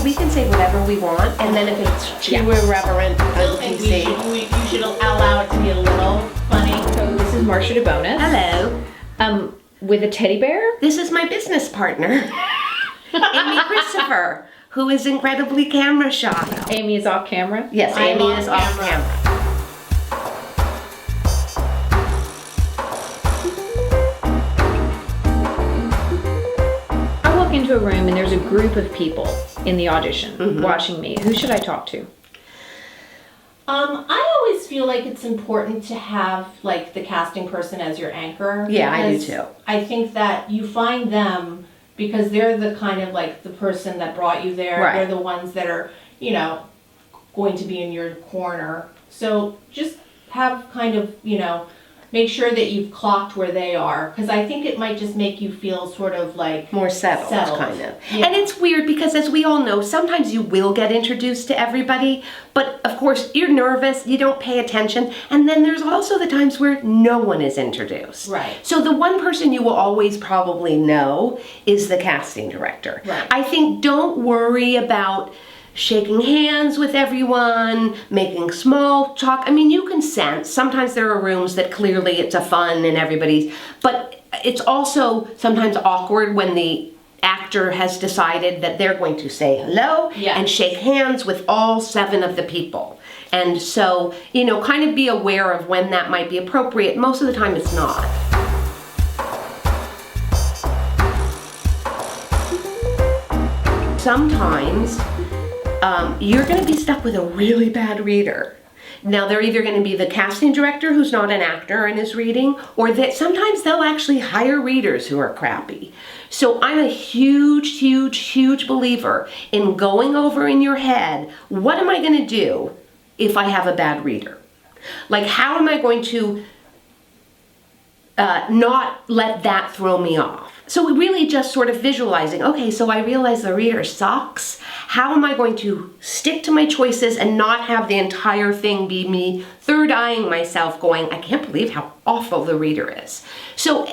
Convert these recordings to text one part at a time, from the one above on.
we can say whatever we want, and then if it's too irreverent, I still think you should allow it to be a little funny. So this is Marcia DeBonis. Hello. With a teddy bear. This is my business partner, Amy Christopher, who is incredibly camera shy. Amy is off camera. Yes, Amy is off camera. I walk into a room and there's a group of people in the audition watching me. Who should I talk to? I always feel like it's important to have like the casting person as your anchor. Yeah, I do too. I think that you find them because they're the kind of like the person that brought you there. Right. They're the ones that are, you know, going to be in your corner. So just have kind of, you know, make sure that you've clocked where they are, because I think it might just make you feel sort of like More settled. Kind of. Yeah. And it's weird because, as we all know, sometimes you will get introduced to everybody, but of course you're nervous, you don't pay attention, and then there's also the times where no one is introduced. Right. So the one person you will always probably know is the casting director. Right. I think don't worry about shaking hands with everyone, making small talk. I mean, you can sense, sometimes there are rooms that clearly it's a fun and everybody's, but it's also sometimes awkward when the actor has decided that they're going to say hello and shake hands with all 7 of the people. And so, you know, kind of be aware of when that might be appropriate. Most of the time it's not. Sometimes you're going to be stuck with a really bad reader. Now, they're either going to be the casting director who's not an actor and is reading, or that sometimes they'll actually hire readers who are crappy. So I'm a huge believer in going over in your head, what am I going to do if I have a bad reader? Like, how am I going to not let that throw me off? So really just sort of visualizing, okay, so I realize the reader sucks. How am I going to stick to my choices and not have the entire thing be me third-eyeing myself going, I can't believe how awful the reader is. So,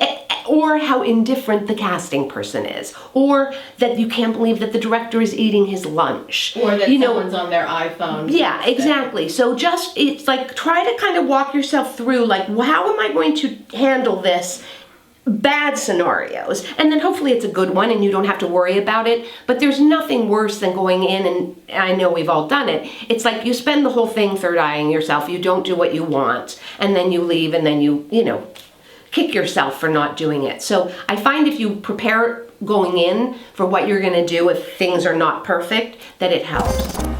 or how indifferent the casting person is. Or that you can't believe that the director is eating his lunch. Or that someone's on their iPhone. Yeah, exactly. So just, it's like, try to kind of walk yourself through, like, how am I going to handle this bad scenarios, and then hopefully it's a good one and you don't have to worry about it. But there's nothing worse than going in, and I know we've all done it, it's like you spend the whole thing third-eyeing yourself, you don't do what you want, and then you leave, and then you know, kick yourself for not doing it. So I find if you prepare going in for what you're going to do if things are not perfect, that it helps.